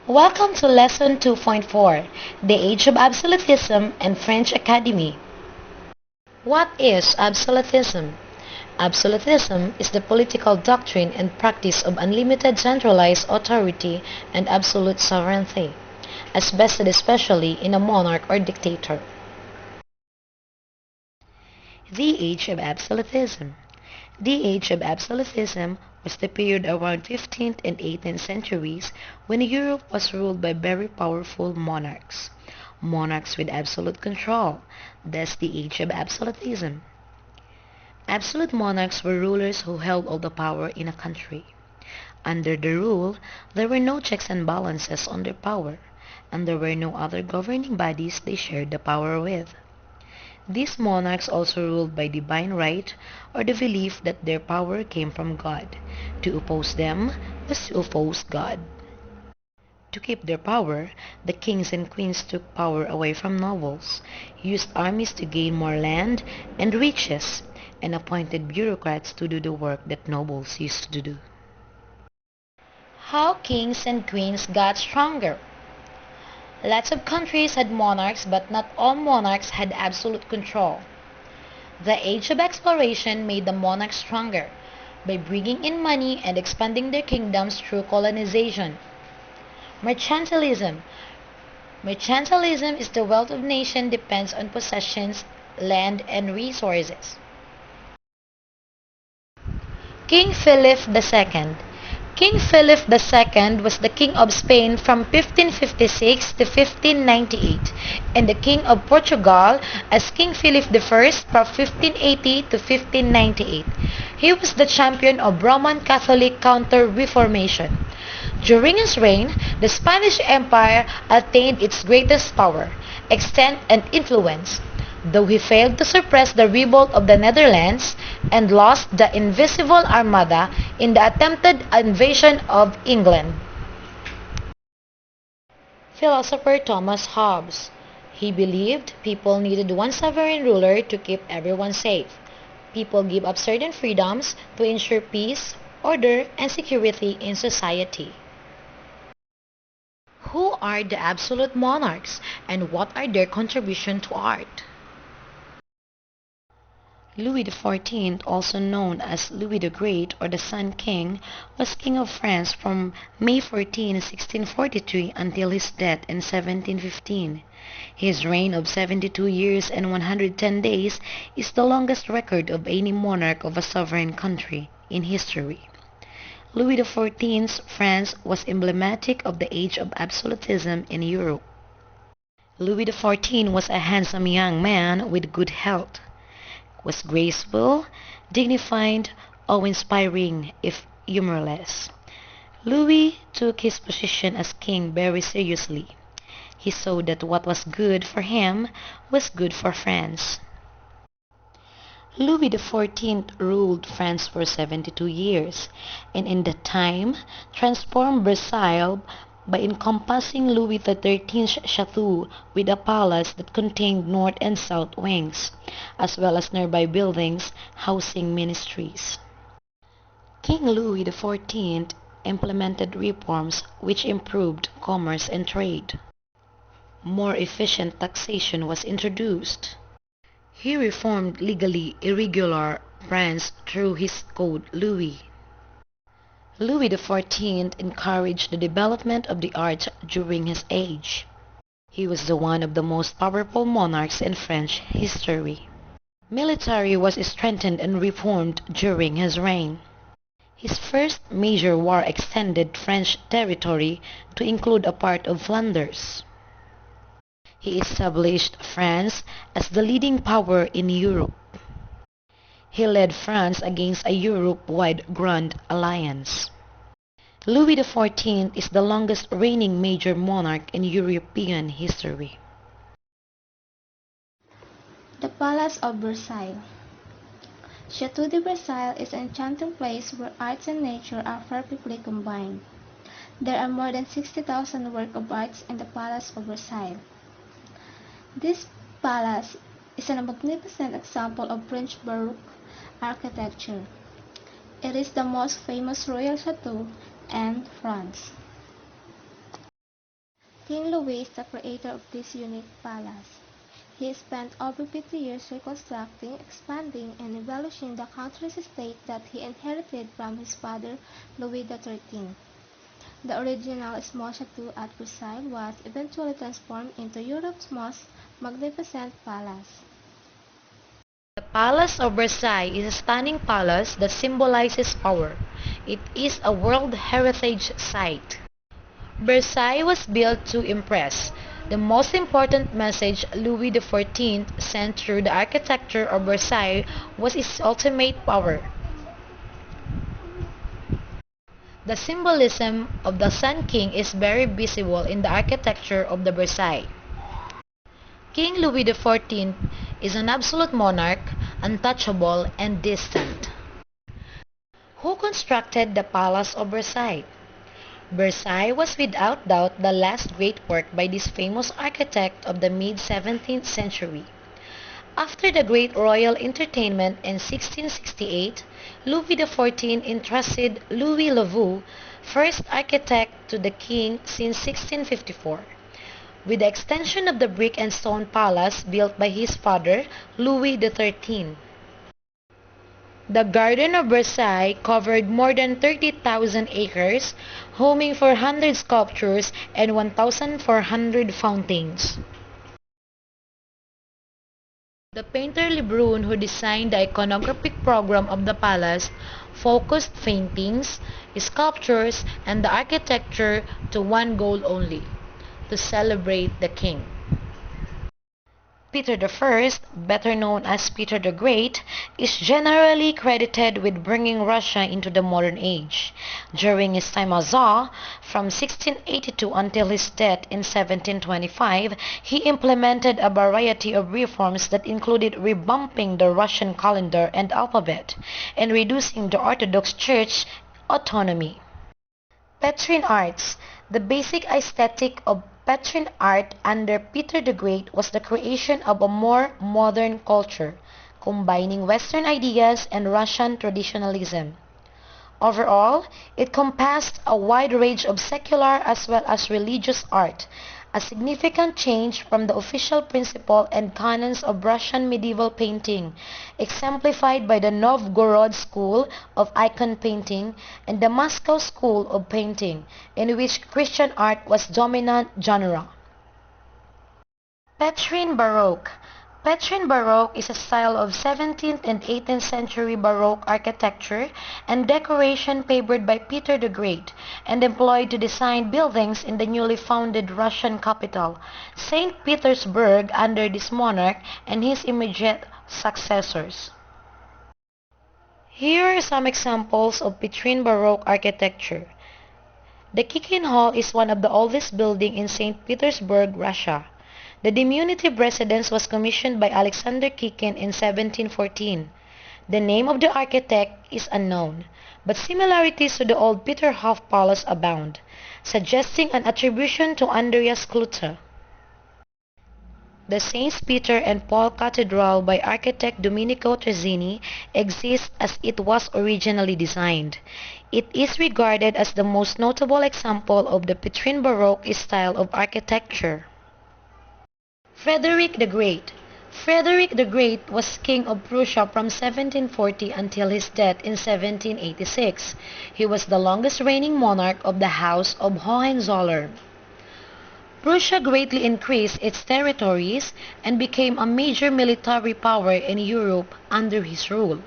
Welcome to Lesson 2.4, The Age of Absolutism and French Academy. What is absolutism? Absolutism is the political doctrine and practice of unlimited centralized authority and absolute sovereignty, as vested especially in a monarch or dictator. The Age of Absolutism. The Age of Absolutism was the period around 15th and 18th centuries when Europe was ruled by very powerful monarchs. Monarchs with absolute control. Thus the Age of Absolutism. Absolute monarchs were rulers who held all the power in a country. Under the rule, there were no checks and balances on their power, and there were no other governing bodies they shared the power with. These monarchs also ruled by divine right, or the belief that their power came from God. To oppose them was to oppose God. To keep their power, the kings and queens took power away from nobles, used armies to gain more land and riches, and appointed bureaucrats to do the work that nobles used to do. How kings and queens got stronger? Lots of countries had monarchs, but not all monarchs had absolute control. The age of exploration made the monarchs stronger by bringing in money and expanding their kingdoms through colonization. Mercantilism. Mercantilism is the wealth of nation depends on possessions, land, and resources. King Philip II. King Philip II was the King of Spain from 1556 to 1598 and the King of Portugal as King Philip I from 1580 to 1598. He was the champion of Roman Catholic counter-reformation. During his reign, the Spanish Empire attained its greatest power, extent, and influence, though he failed to suppress the revolt of the Netherlands and lost the Invisible Armada in the attempted invasion of England. Philosopher Thomas Hobbes. He believed people needed one sovereign ruler to keep everyone safe. People give up certain freedoms to ensure peace, order, and security in society. Who are the absolute monarchs and what are their contribution to art? Louis XIV, also known as Louis the Great or the Sun King, was King of France from May 14, 1643 until his death in 1715. His reign of 72 years and 110 days is the longest record of any monarch of a sovereign country in history. Louis XIV's France was emblematic of the age of absolutism in Europe. Louis XIV was a handsome young man with good health, was graceful, dignified, awe-inspiring, if humorless. Louis took his position as king very seriously. He saw that what was good for him was good for France. Louis XIV ruled France for 72 years, and in that time transformed Versailles by encompassing Louis XIII's chateau with a palace that contained north and south wings, as well as nearby buildings housing ministries. King Louis XIV implemented reforms which improved commerce and trade. More efficient taxation was introduced. He reformed legally irregular France through his Code Louis. Louis XIV encouraged the development of the arts during his age. He was the one of the most powerful monarchs in French history. Military was strengthened and reformed during his reign. His first major war extended French territory to include a part of Flanders. He established France as the leading power in Europe. He led France against a Europe-wide Grand Alliance. Louis XIV is the longest reigning major monarch in European history. The Palace of Versailles. Château de Versailles is an enchanting place where arts and nature are perfectly combined. There are more than 60,000 works of art in the Palace of Versailles. This palace is a magnificent example of French Baroque architecture. It is the most famous royal chateau in France. King Louis is the creator of this unique palace. He spent over 50 years reconstructing, expanding, and embellishing the country's estate that he inherited from his father Louis XIII. The original small chateau at Versailles was eventually transformed into Europe's most magnificent palace. The Palace of Versailles is a stunning palace that symbolizes power. It is a World Heritage Site. Versailles was built to impress. The most important message Louis XIV sent through the architecture of Versailles was its ultimate power. The symbolism of the Sun King is very visible in the architecture of the Versailles. King Louis XIV is an absolute monarch, untouchable and distant. Who constructed the Palace of Versailles? Versailles was without doubt the last great work by this famous architect of the mid-17th century. After the great royal entertainment in 1668, Louis XIV entrusted Louis le Vau, first architect, to the king since 1654. With the extension of the brick and stone palace built by his father, Louis XIII. The Garden of Versailles covered more than 30,000 acres, homing 400 sculptures and 1,400 fountains. The painter Lebrun, who designed the iconographic program of the palace, focused paintings, sculptures, and the architecture to one goal only: to celebrate the king. Peter I, better known as Peter the Great, is generally credited with bringing Russia into the modern age. During his time as Tsar, from 1682 until his death in 1725, he implemented a variety of reforms that included revamping the Russian calendar and alphabet, and reducing the Orthodox Church autonomy. Petrine Arts. The basic aesthetic of Petrine art under Peter the Great was the creation of a more modern culture, combining Western ideas and Russian traditionalism. Overall, it compassed a wide range of secular as well as religious art, a significant change from the official principle and canons of Russian medieval painting, exemplified by the Novgorod school of icon painting and the Moscow school of painting, in which Christian art was dominant genre. Petrine Baroque. Petrine Baroque is a style of 17th and 18th century Baroque architecture and decoration favored by Peter the Great and employed to design buildings in the newly founded Russian capital, St. Petersburg, under this monarch and his immediate successors. Here are some examples of Petrine Baroque architecture. The Kikin Hall is one of the oldest buildings in St. Petersburg, Russia. The diminutive residence was commissioned by Alexander Kikin in 1714. The name of the architect is unknown, but similarities to the old Peterhof Palace abound, suggesting an attribution to Andreas Klute. The Saints Peter and Paul Cathedral by architect Domenico Trezzini exists as it was originally designed. It is regarded as the most notable example of the Petrine Baroque style of architecture. Frederick the Great. Frederick the Great was king of Prussia from 1740 until his death in 1786. He was the longest reigning monarch of the House of Hohenzollern. Prussia greatly increased its territories and became a major military power in Europe under his rule.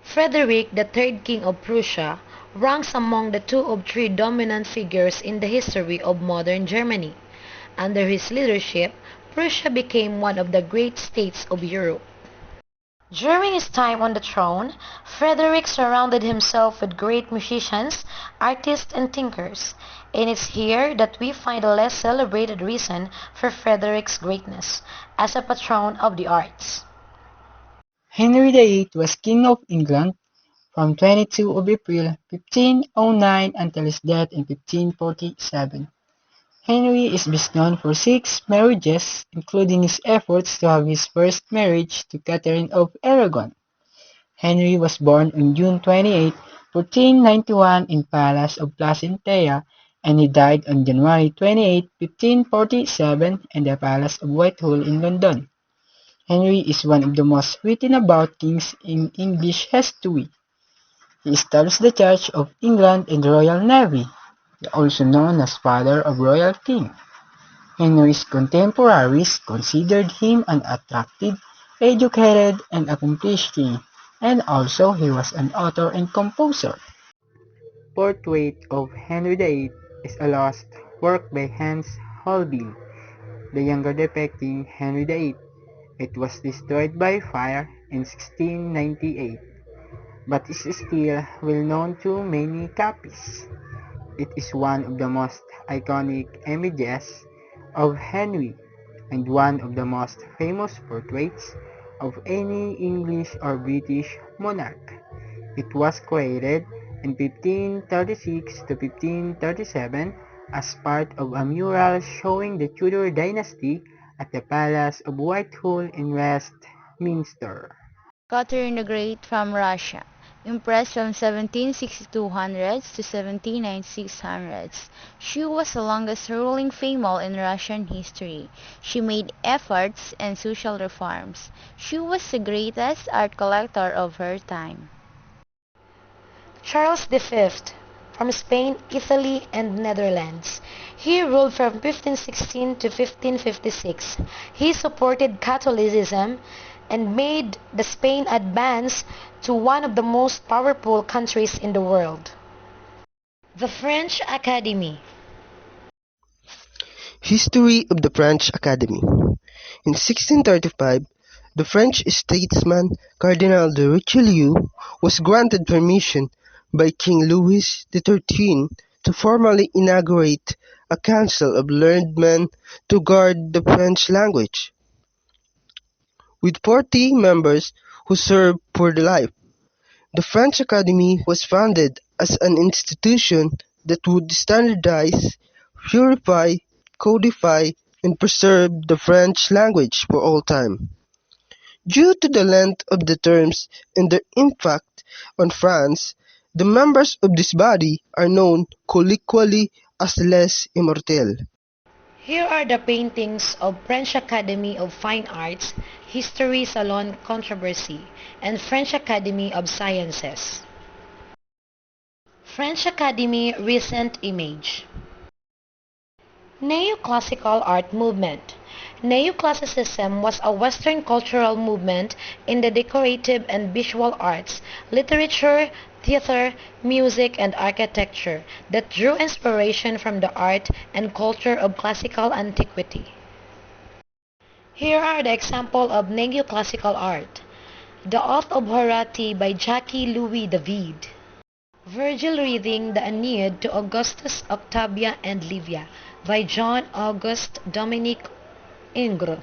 Frederick, the third king of Prussia, ranks among the two of three dominant figures in the history of modern Germany. Under his leadership, Prussia became one of the great states of Europe. During his time on the throne, Frederick surrounded himself with great musicians, artists, and thinkers, and it's here that we find a less celebrated reason for Frederick's greatness as a patron of the arts. Henry VIII was King of England from 22 of April 1509 until his death in 1547. Henry is best known for six marriages, including his efforts to have his first marriage to Catherine of Aragon. Henry was born on June 28, 1491 in Palace of Placentia and he died on January 28, 1547 in the Palace of Whitehall in London. Henry is one of the most written about kings in English history. He established the Church of England and the Royal Navy, also known as Father of Royal King. Henry's contemporaries considered him an attractive, educated, and accomplished king, and also he was an author and composer. Portrait of Henry VIII is a lost work by Hans Holbein, the younger depicting Henry VIII. It was destroyed by fire in 1698, but is still well known to many copies. It is one of the most iconic images of Henry and one of the most famous portraits of any English or British monarch. It was created in 1536 to 1537 as part of a mural showing the Tudor dynasty at the Palace of Whitehall in Westminster. Catherine the Great from Russia. Impressed from 1762 to 1796. She was the longest ruling female in Russian history. She made efforts and social reforms. She was the greatest art collector of her time. Charles V from Spain, Italy, and Netherlands. He ruled from 1516 to 1556. He supported Catholicism and made the Spain advance to one of the most powerful countries in the world. The French Academy. History of the French Academy. In 1635, the French statesman Cardinal de Richelieu was granted permission by King Louis XIII to formally inaugurate a council of learned men to guard the French language, with 40 members who served for life. The French Academy was founded as an institution that would standardize, purify, codify, and preserve the French language for all time. Due to the length of the terms and their impact on France, the members of this body are known colloquially as les Immortels. Here are the paintings of French Academy of Fine Arts, History Salon Controversy, and French Academy of Sciences. French Academy Recent Image. Neoclassical art movement. Neoclassicism was a Western cultural movement in the decorative and visual arts, literature, theater, music, and architecture that drew inspiration from the art and culture of classical antiquity. Here are the examples of neoclassical art. The Oath of Horace by Jacques Louis David. Virgil reading the Aeneid to Augustus, Octavia, and Livia by John Auguste Dominique Ingres.